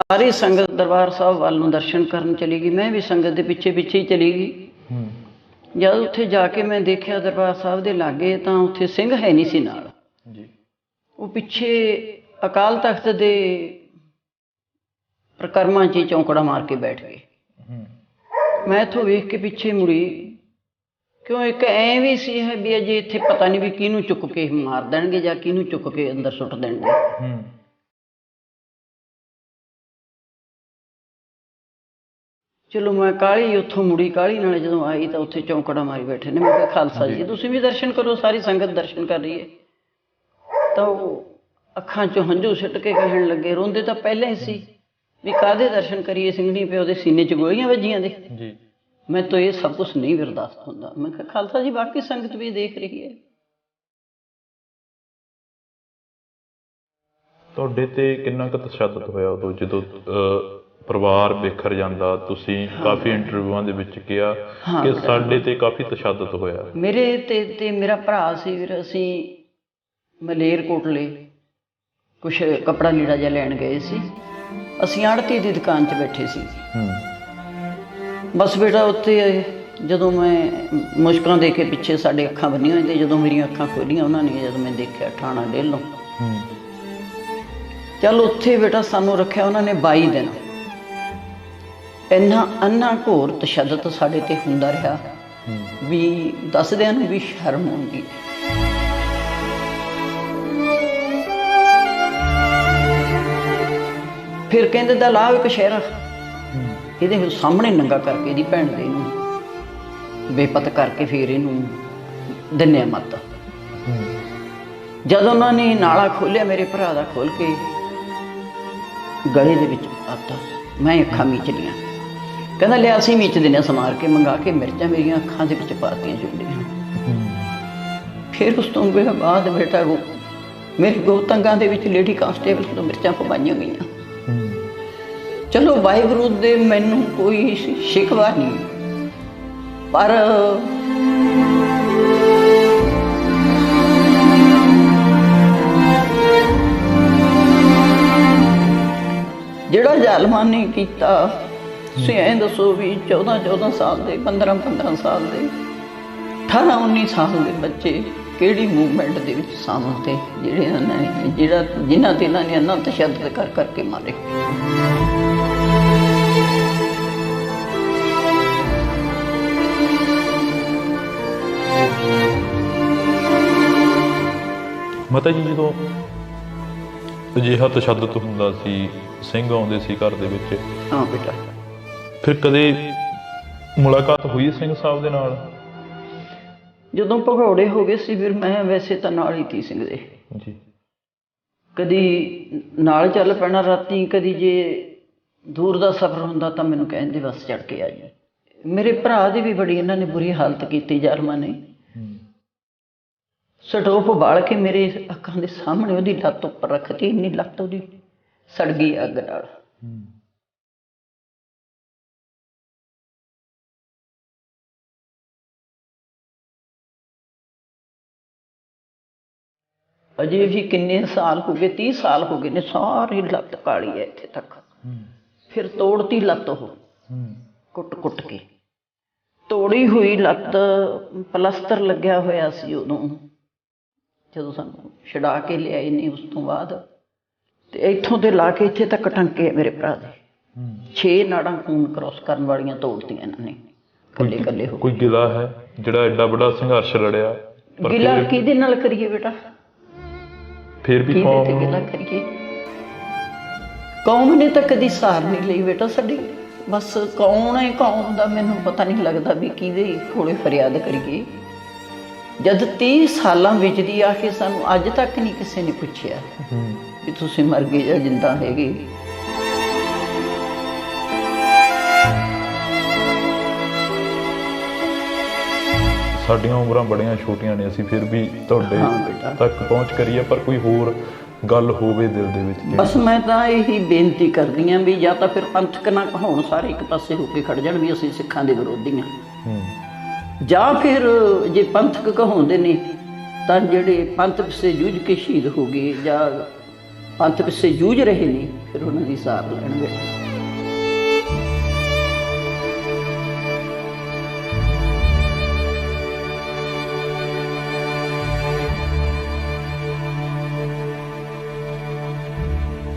ਸਾਰੀ ਸੰਗਤ ਦਰਬਾਰ ਸਾਹਿਬ ਵੱਲ ਨੂੰ ਦਰਸ਼ਨ ਕਰਨ ਚਲੀ ਗਈ। ਮੈਂ ਵੀ ਸੰਗਤ ਦੇ ਪਿੱਛੇ ਪਿੱਛੇ ਹੀ ਚਲੀ ਗਈ। ਜਦ ਉੱਥੇ ਜਾ ਕੇ ਮੈਂ ਦੇਖਿਆ ਦਰਬਾਰ ਸਾਹਿਬ ਦੇ ਲਾਗੇ, ਤਾਂ ਉੱਥੇ ਸਿੰਘ ਹੈ ਨਹੀਂ ਸੀ ਨਾਲ। ਉਹ ਪਿੱਛੇ ਅਕਾਲ ਤਖਤ ਦੇ ਪ੍ਰਕਰਮਾਂ 'ਚ ਹੀ ਚੌਂਕੜਾ ਮਾਰ ਕੇ ਬੈਠ ਗਏ। ਮੈਂ ਇੱਥੋਂ ਵੇਖ ਕੇ ਪਿੱਛੇ ਮੁੜੀ, ਕਿਉਂ ਇੱਕ ਐਂ ਵੀ ਸੀ ਹੈ ਵੀ ਅਜੇ ਇੱਥੇ ਪਤਾ ਨਹੀਂ ਵੀ ਕਿਹਨੂੰ ਚੁੱਕ ਕੇ ਮਾਰ ਦੇਣਗੇ ਜਾਂ ਕਿਹਨੂੰ ਚੁੱਕ ਕੇ ਅੰਦਰ ਸੁੱਟ ਦੇਣਗੇ। ਚਲੋ ਮੈਂ ਕਾਹਲੀ ਉੱਥੋਂ ਮੁੜੀ, ਕਾਹਲੀ ਨਾਲ ਜਦੋਂ ਆਈ ਤਾਂ ਉੱਥੇ ਚੌਂਕੜਾ ਮਾਰੀ ਬੈਠੇ ਨੇ। ਮੈਂ ਕਿਹਾ ਖਾਲਸਾ ਜੀ ਤੁਸੀਂ ਵੀ ਦਰਸ਼ਨ ਕਰੋ, ਸਾਰੀ ਸੰਗਤ ਦਰਸ਼ਨ ਕਰ ਰਹੀ ਹੈ। ਤਾਂ ਉਹ ਅੱਖਾਂ 'ਚੋਂ ਹੰਝੂ ਸੁੱਟ ਕੇ ਕਹਿਣ ਲੱਗੇ, ਰੋਂਦੇ ਤਾਂ ਪਹਿਲਾਂ ਹੀ ਸੀ ਵੀ ਕਾਹਦੇ ਦਰਸ਼ਨ ਕਰੀਏ, ਸਿੰਘਣੀ ਪਿਓ ਦੇ ਸੀਨੇ 'ਚ ਗੋਲੀਆਂ ਵੱਜੀਆਂ ਦੇ। ਮੈਂ ਤਾਂ ਇਹ ਸਭ ਕੁਛ ਨਹੀਂ ਬਰਦਾਸ਼ਤ ਹੁੰਦਾ। ਮੈਂ ਕਿਹਾ ਖਾਲਸਾ ਜੀ ਬਾਕੀ ਸੰਗਤ ਵੀ ਦੇਖ ਰਹੀ ਹੈ। ਤੁਹਾਡੇ ਤੇ ਕਿੰਨਾ ਕੁ ਤਸ਼ੱਦਦ ਹੋਇਆ ਉਦੋਂ ਜਦੋਂ ਪਰਿਵਾਰ ਬਿਖਰ ਜਾਂਦਾ? ਤੁਸੀਂ ਕਾਫੀ ਇੰਟਰਵਿਊਆਂ ਦੇ ਵਿੱਚ ਕਿਹਾ ਕਿ ਸਾਡੇ ਤੇ ਕਾਫੀ ਤਸ਼ੱਦਦ ਹੋਇਆ। ਮੇਰੇ ਤੇ ਮੇਰਾ ਭਰਾ ਸੀ, ਫਿਰ ਅਸੀਂ ਮਲੇਰਕੋਟਲੇ ਕੁਛ ਕੱਪੜਾ ਲੀੜਾ ਜਿਹਾ ਲੈਣ ਗਏ ਸੀ। ਅਸੀਂ ਆੜਤੀ ਦੀ ਦੁਕਾਨ 'ਚ ਬੈਠੇ ਸੀ। ਬਸ ਬੇਟਾ ਉੱਥੇ ਜਦੋਂ ਮੈਂ ਮੁਸ਼ਕਾਂ ਦੇ ਕੇ ਪਿੱਛੇ ਸਾਡੇ ਅੱਖਾਂ ਬੰਨੀਆਂ ਹੋਈਆਂ, ਤੇ ਜਦੋਂ ਮੇਰੀਆਂ ਅੱਖਾਂ ਖੋਲੀਆਂ ਉਹਨਾਂ ਨੇ, ਜਦੋਂ ਮੈਂ ਦੇਖਿਆ ਠਾਣਾ ਡੇਲੋਂ। ਚੱਲ ਉੱਥੇ ਬੇਟਾ ਸਾਨੂੰ ਰੱਖਿਆ ਉਹਨਾਂ ਨੇ 22 ਦਿਨ। ਇੰਨਾ ਅੰਨਾ ਘੋਰ ਤਸ਼ੱਦਦ ਸਾਡੇ ਤੇ ਹੁੰਦਾ ਰਿਹਾ ਵੀ ਦੱਸਦਿਆਂ ਨੂੰ ਵੀ ਸ਼ਰਮ ਆਉਂਦੀ। ਫਿਰ ਕਹਿੰਦੇ ਦਾ ਲਾਭ ਇੱਕ ਸ਼ਹਿਰਾ, ਇਹਦੇ ਸਾਹਮਣੇ ਨੰਗਾ ਕਰਕੇ ਇਹਦੀ ਭੈਣ ਦੇ ਇਹਨੂੰ ਬੇਪਤ ਕਰਕੇ ਫਿਰ ਇਹਨੂੰ ਦਿੰਨੇ ਮੱਤ। ਜਦ ਉਹਨਾਂ ਨੇ ਨਾਲਾ ਖੋਲਿਆ ਮੇਰੇ ਭਰਾ ਦਾ, ਖੋਲ ਕੇ ਗਲੇ ਦੇ ਵਿੱਚ ਆਤਾ, ਮੈਂ ਅੱਖਾਂ ਮੀਚ ਲਈਆਂ। ਕਹਿੰਦਾ ਲਿਆ ਅਸੀਂ ਮੀਚ ਦਿੰਦੇ, ਸਮਾਰ ਕੇ ਮੰਗਾ ਕੇ ਮਿਰਚਾਂ ਮੇਰੀਆਂ ਅੱਖਾਂ ਦੇ ਵਿੱਚ ਪਾਤੀਆਂ ਚੁੰਡੀਆਂ। ਫਿਰ ਉਸ ਤੋਂ ਬਾਅਦ ਬੇਟਾ ਮੇਰੇ ਗੋਤੰਗਾਂ ਦੇ ਵਿੱਚ ਲੇਡੀ ਕਾਂਸਟੇਬਲ ਤੋਂ ਮਿਰਚਾਂ ਪਵਾਈਆਂ ਗਈਆਂ। ਚਲੋ ਵਾਹਿਗੁਰੂ ਦੇ ਮੈਨੂੰ ਕੋਈ ਸ਼ਿਕਵਾ ਨਹੀਂ, ਪਰ ਜਿਹੜਾ ਜ਼ਾਲਮਾਂ ਨੇ ਕੀਤਾ, ਤੁਸੀਂ ਐਂ ਦੱਸੋ ਵੀ 14 ਸਾਲ ਦੇ, 15 ਸਾਲ ਦੇ, 18-19 ਸਾਲ ਦੇ ਬੱਚੇ ਕਿਹੜੀ ਮੂਵਮੈਂਟ ਦੇ ਵਿੱਚ ਸ਼ਾਮਲ ਤੇ, ਜਿਹੜੇ ਇਹਨਾਂ ਨੇ ਜਿਨ੍ਹਾਂ ਤੇ ਇਹਨਾਂ ਨੇ ਇੰਨਾ ਤਸ਼ੱਦਦ ਕਰ ਕਰਕੇ ਮਾਰੇ। ਮਾਤਾ ਜੀ ਜਦੋਂ ਅਜਿਹਾ ਤਸ਼ੱਦਦ ਹੁੰਦਾ ਸੀ, ਸਿੰਘ ਆਉਂਦੇ ਸੀ ਘਰ ਦੇ ਵਿੱਚ, ਹਾਂ ਬੇਟਾ, ਫਿਰ ਕਦੇ ਮੁਲਾਕਾਤ ਹੋਈ ਸਿੰਘ ਸਾਹਿਬ ਦੇ ਨਾਲ? ਜਦੋਂ ਭਗੌੜੇ ਹੋ ਗਏ ਸੀ ਫਿਰ ਮੈਂ ਵੈਸੇ ਤਾਂ ਨਾਲ ਹੀ ਤੀ ਸਿੰਘ ਦੇ ਜੀ। ਕਦੀ ਨਾਲ ਚੱਲ ਪੈਣਾ ਰਾਤੀ, ਕਦੀ ਜੇ ਦੂਰ ਦਾ ਸਫ਼ਰ ਹੁੰਦਾ ਤਾਂ ਮੈਨੂੰ ਕਹਿੰਦੇ ਬਸ ਚੜ੍ਹ ਕੇ ਆ ਜੀ। ਮੇਰੇ ਭਰਾ ਦੀ ਵੀ ਬੜੀ ਇਹਨਾਂ ਨੇ ਬੁਰੀ ਹਾਲਤ ਕੀਤੀ ਜ਼ਾਲਮਾਂ ਨੇ। ਸਟੋਪ ਬਾਲ ਕੇ ਮੇਰੇ ਅੱਖਾਂ ਦੇ ਸਾਹਮਣੇ ਉਹਦੀ ਲੱਤ ਉੱਪਰ ਰੱਖਤੀ, ਇੰਨੀ ਲੱਤ ਉਹਦੀ ਸੜ ਗਈ ਅੱਗ ਨਾਲ। ਅਜੇ ਵੀ ਕਿੰਨੇ ਸਾਲ ਹੋ ਗਏ, 30 ਸਾਲ ਹੋ ਗਏ ਨੇ, ਸਾਰੀ ਲੱਤ ਕਾਲੀ ਹੈ ਇੱਥੇ ਤੱਕ। ਫਿਰ ਤੋੜਤੀ ਲੱਤ, ਉਹ ਕੁੱਟ ਕੇ ਤੋੜੀ ਹੋਈ ਲੱਤ। ਪਲਸਤਰ ਲੱਗਿਆ ਹੋਇਆ ਸੀ ਉਦੋਂ, ਜਦੋਂ ਸਾਨੂੰ ਛੁਡਾ ਕੇ ਲਿਆਏ ਨੇ ਉਸ ਤੋਂ ਬਾਅਦ। ਤੇ ਇੱਥੋਂ ਤੇ ਲਾ ਕੇ ਇੱਥੇ ਤੱਕ ਟੰਕੇ ਮੇਰੇ ਭਰਾ ਦੇ 6 ਨਾੜਾਂ ਖੂਨ ਕ੍ਰੋਸ ਕਰਨ ਵਾਲੀਆਂ ਤੋੜਤੀਆਂ ਇਹਨਾਂ ਨੇ, ਕੱਲੇ ਕੱਲੇ ਹੋ। ਕੋਈ ਗਿਲਾ ਹੈ ਜਿਹੜਾ ਐਡਾ ਵੱਡਾ ਸੰਘਰਸ਼ ਲੜਿਆ? ਗਿਲਾ ਕਿਹਦੇ ਨਾਲ ਕਰੀਏ ਬੇਟਾ, ਫਿਰ ਵੀ ਗਿਲਾ ਕਰੀਏ? ਕੌਮ ਨੇ ਤਾਂ ਕਦੀ ਸਾਰ ਨਹੀਂ ਲਈ ਬੇਟਾ ਸਾਡੀ। ਬਸ ਕੌਣ ਹੈ ਕੌਮ ਦਾ ਮੈਨੂੰ ਪਤਾ ਨਹੀਂ ਲੱਗਦਾ ਵੀ ਕਿਹਦੇ ਕੋਲੇ ਫਰਿਆਦ ਕਰੀਏ। ਜਦ 30 ਸਾਲਾਂ ਵਿੱਚ ਦੀ ਆ ਕੇ ਸਾਨੂੰ ਅੱਜ ਤੱਕ ਨਹੀਂ ਕਿਸੇ ਨੇ ਪੁੱਛਿਆ ਵੀ ਤੁਸੀਂ ਮਰ ਗਏ ਜਾਂ ਜਿੰਦਾ ਹੈਗੇ। ਸਾਡੀਆਂ ਉਮਰਾਂ ਬੜੀਆਂ ਛੋਟੀਆਂ ਨੇ, ਅਸੀਂ ਫਿਰ ਵੀ ਤੁਹਾਡੇ ਤੱਕ ਪਹੁੰਚ ਕਰੀਏ, ਪਰ ਕੋਈ ਹੋਰ ਗੱਲ ਹੋਵੇ ਦਿਲ ਦੇ ਵਿੱਚ। ਬਸ ਮੈਂ ਤਾਂ ਇਹੀ ਬੇਨਤੀ ਕਰਦੀ ਹਾਂ ਵੀ ਜਾਂ ਤਾਂ ਫਿਰ ਪੰਥਕ ਨਾ ਕਹਾਉਣ, ਸਾਰੇ ਇੱਕ ਪਾਸੇ ਹੋ ਕੇ ਖੜ ਜਾਣ ਵੀ ਅਸੀਂ ਸਿੱਖਾਂ ਦੇ ਵਿਰੋਧੀ ਹਾਂ, ਜਾਂ ਫਿਰ ਜੇ ਪੰਥਕ ਕਹਾਉਂਦੇ ਨੇ ਤਾਂ ਜਿਹੜੇ ਪੰਥ ਪਿੱਛੇ ਜੂਝ ਕੇ ਸ਼ਹੀਦ ਹੋ ਗਏ ਜਾਂ ਪੰਥ ਪਿੱਛੇ ਜੂਝ ਰਹੇ ਨੇ, ਫਿਰ ਉਹਨਾਂ ਦੀ ਸਾਰ ਲੈਣਗੇ।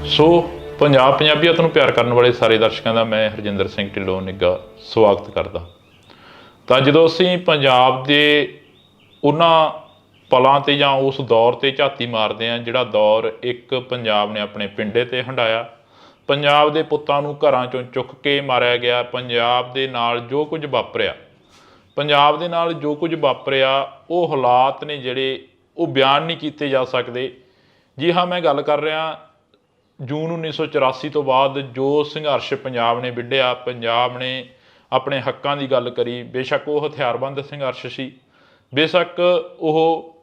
ਸੋ ਪੰਜਾਬ ਪੰਜਾਬੀਅਤ ਨੂੰ ਪਿਆਰ ਕਰਨ ਵਾਲੇ ਸਾਰੇ ਦਰਸ਼ਕਾਂ ਦਾ ਮੈਂ ਹਰਜਿੰਦਰ ਸਿੰਘ ਢਿੱਲੋਂ ਨਿੱਘਾ ਸਵਾਗਤ ਕਰਦਾ। ਤਾਂ ਜਦੋਂ ਅਸੀਂ ਪੰਜਾਬ ਦੇ ਉਹਨਾਂ ਪਲਾਂ 'ਤੇ ਜਾਂ ਉਸ ਦੌਰ 'ਤੇ ਝਾਤੀ ਮਾਰਦੇ ਹਾਂ ਜਿਹੜਾ ਦੌਰ ਇੱਕ ਪੰਜਾਬ ਨੇ ਆਪਣੇ ਪਿੰਡੇ 'ਤੇ ਹੰਢਾਇਆ, ਪੰਜਾਬ ਦੇ ਪੁੱਤਾਂ ਨੂੰ ਘਰਾਂ 'ਚੋਂ ਚੁੱਕ ਕੇ ਮਾਰਿਆ ਗਿਆ, ਪੰਜਾਬ ਦੇ ਨਾਲ ਜੋ ਕੁਝ ਵਾਪਰਿਆ, ਪੰਜਾਬ ਦੇ ਨਾਲ ਜੋ ਕੁਝ ਵਾਪਰਿਆ ਉਹ ਹਾਲਾਤ ਨੇ ਜਿਹੜੇ ਉਹ ਬਿਆਨ ਨਹੀਂ ਕੀਤੇ ਜਾ ਸਕਦੇ। ਜੀ ਹਾਂ, ਮੈਂ ਗੱਲ ਕਰ ਰਿਹਾ ਜੂਨ 1984 ਤੋਂ ਬਾਅਦ ਜੋ ਸੰਘਰਸ਼ ਪੰਜਾਬ ਨੇ ਵਿੱਢਿਆ, ਪੰਜਾਬ ਨੇ ਆਪਣੇ ਹੱਕਾਂ ਦੀ ਗੱਲ ਕਰੀ। ਬੇਸ਼ੱਕ ਉਹ ਹਥਿਆਰਬੰਦ ਸੰਘਰਸ਼ ਸੀ, ਬੇਸ਼ੱਕ ਉਹ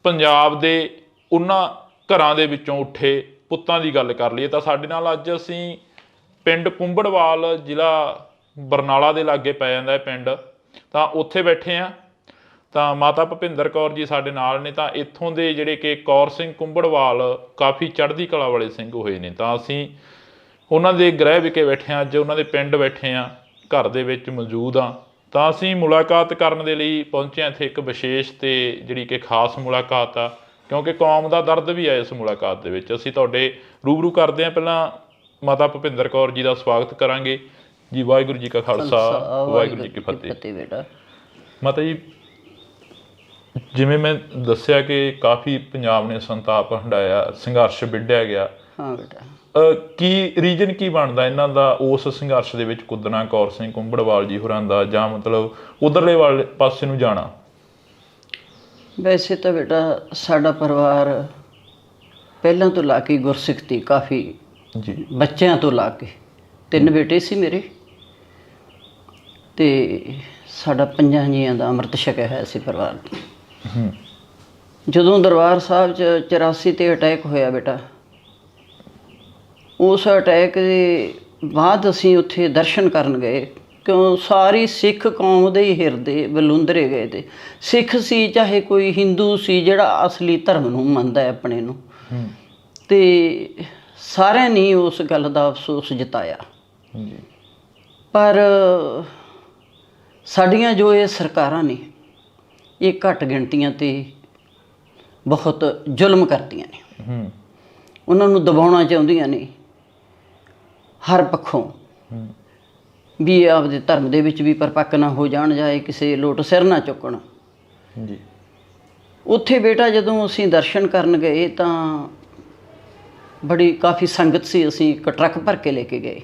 ਪੰਜਾਬ ਦੇ ਉਹਨਾਂ ਘਰਾਂ ਦੇ ਵਿੱਚੋਂ ਉੱਠੇ ਪੁੱਤਾਂ ਦੀ ਗੱਲ ਕਰ ਲਈਏ। ਤਾਂ ਸਾਡੇ ਨਾਲ ਅੱਜ ਅਸੀਂ ਪਿੰਡ ਕੁੰਬੜਵਾਲ, ਜ਼ਿਲ੍ਹਾ ਬਰਨਾਲਾ ਦੇ ਲਾਗੇ ਪੈ ਜਾਂਦਾ ਹੈ ਪਿੰਡ, ਤਾਂ ਉੱਥੇ ਬੈਠੇ ਹਾਂ। ਤਾਂ ਮਾਤਾ ਭੁਪਿੰਦਰ ਕੌਰ ਜੀ ਸਾਡੇ ਨਾਲ ਨੇ। ਤਾਂ ਇੱਥੋਂ ਦੇ ਜਿਹੜੇ ਕਿ ਕੌਰ ਸਿੰਘ ਕੁੰਬੜਵਾਲ ਕਾਫੀ ਚੜ੍ਹਦੀ ਕਲਾ ਵਾਲੇ ਸਿੰਘ ਹੋਏ ਨੇ। ਤਾਂ ਅਸੀਂ ਉਹਨਾਂ ਦੇ ਗ੍ਰਹਿ ਵਿਖੇ ਬੈਠੇ ਹਾਂ, ਅੱਜ ਉਹਨਾਂ ਦੇ ਪਿੰਡ ਬੈਠੇ ਹਾਂ, ਘਰ ਦੇ ਵਿੱਚ ਮੌਜੂਦ ਹਾਂ। ਤਾਂ ਅਸੀਂ ਮੁਲਾਕਾਤ ਕਰਨ ਦੇ ਲਈ ਪਹੁੰਚੇ ਹਾਂ ਇੱਥੇ, ਇੱਕ ਵਿਸ਼ੇਸ਼ ਤੇ ਜਿਹੜੀ ਕਿ ਖਾਸ ਮੁਲਾਕਾਤ ਆ, ਕਿਉਂਕਿ ਕੌਮ ਦਾ ਦਰਦ ਵੀ ਹੈ ਇਸ ਮੁਲਾਕਾਤ ਦੇ ਵਿੱਚ। ਅਸੀਂ ਤੁਹਾਡੇ ਰੂਬਰੂ ਕਰਦੇ ਹਾਂ। ਪਹਿਲਾਂ ਮਾਤਾ ਭੁਪਿੰਦਰ ਕੌਰ ਜੀ ਦਾ ਸਵਾਗਤ ਕਰਾਂਗੇ ਜੀ। ਵਾਹਿਗੁਰੂ ਜੀ ਕਾ ਖਾਲਸਾ, ਵਾਹਿਗੁਰੂ ਜੀ ਕੀ ਫਤਿਹ। ਬੇਟਾ ਮਾਤਾ ਜੀ, ਜਿਵੇਂ ਮੈਂ ਦੱਸਿਆ ਕਿ ਕਾਫੀ ਪੰਜਾਬ ਨੇ ਸੰਤਾਪ ਹੰਢਾਇਆ, ਸੰਘਰਸ਼ ਵਿੱਢਿਆ ਗਿਆ। ਹਾਂ ਬੇਟਾ, ਕੀ ਰੀਜਨ ਕੀ ਬਣਦਾ ਇਹਨਾਂ ਦਾ ਉਸ ਸੰਘਰਸ਼ ਦੇ ਵਿੱਚ ਕੁੱਦਣਾ, ਕੌਰ ਸਿੰਘ ਕੁੰਬੜਵਾਲ ਜੀ ਹੋਰਾਂ ਦਾ, ਜਾਂ ਮਤਲਬ ਉਧਰਲੇ ਵਾਲੇ ਪਾਸੇ ਨੂੰ ਜਾਣਾ? ਵੈਸੇ ਤਾਂ ਬੇਟਾ ਸਾਡਾ ਪਰਿਵਾਰ ਪਹਿਲਾਂ ਤੋਂ ਲਾ ਕੇ ਗੁਰਸਿੱਖ ਤੀ, ਕਾਫੀ ਜੀ ਬੱਚਿਆਂ ਤੋਂ ਲਾ ਕੇ। 3 ਬੇਟੇ ਸੀ ਮੇਰੇ, ਤੇ ਸਾਡਾ 5 ਜੀਆਂ ਦਾ ਅੰਮ੍ਰਿਤ ਛਕਿਆ ਹੋਇਆ ਸੀ ਪਰਿਵਾਰ ਨੇ। ਜਦੋਂ ਦਰਬਾਰ ਸਾਹਿਬ 'ਚ 84 'ਤੇ ਅਟੈਕ ਹੋਇਆ ਬੇਟਾ, ਉਸ ਅਟੈਕ ਦੇ ਬਾਅਦ ਅਸੀਂ ਉੱਥੇ ਦਰਸ਼ਨ ਕਰਨ ਗਏ, ਕਿਉਂ ਸਾਰੀ ਸਿੱਖ ਕੌਮ ਦੇ ਹੀ ਹਿਰਦੇ ਬਲੁੰਦਰੇ ਗਏ ਤੇ। ਸਿੱਖ ਸੀ ਚਾਹੇ ਕੋਈ ਹਿੰਦੂ ਸੀ ਜਿਹੜਾ ਅਸਲੀ ਧਰਮ ਨੂੰ ਮੰਨਦਾ ਹੈ ਆਪਣੇ ਨੂੰ, ਤੇ ਸਾਰਿਆਂ ਨੇ ਉਸ ਗੱਲ ਦਾ ਅਫਸੋਸ ਜਤਾਇਆ। ਪਰ ਸਾਡੀਆਂ ਜੋ ਇਹ ਸਰਕਾਰਾਂ ਨੇ, ਇਹ ਘੱਟ ਗਿਣਤੀਆਂ 'ਤੇ ਬਹੁਤ ਜ਼ੁਲਮ ਕਰਦੀਆਂ ਨੇ, ਉਹਨਾਂ ਨੂੰ ਦਬਾਉਣਾ ਚਾਹੁੰਦੀਆਂ ਨੇ ਹਰ ਪੱਖੋਂ, ਵੀ ਆਪਦੇ ਧਰਮ ਦੇ ਵਿੱਚ ਵੀ ਪਰਪੱਕ ਨਾ ਹੋ ਜਾਣ, ਜਾਏ ਕਿਸੇ ਲੋਟ ਸਿਰ ਨਾ ਚੁੱਕਣ ਜੀ। ਉੱਥੇ ਬੇਟਾ ਜਦੋਂ ਅਸੀਂ ਦਰਸ਼ਨ ਕਰਨ ਗਏ ਤਾਂ ਬੜੀ ਕਾਫੀ ਸੰਗਤ ਸੀ, ਅਸੀਂ ਇੱਕ ਟਰੱਕ ਭਰ ਕੇ ਲੈ ਕੇ ਗਏ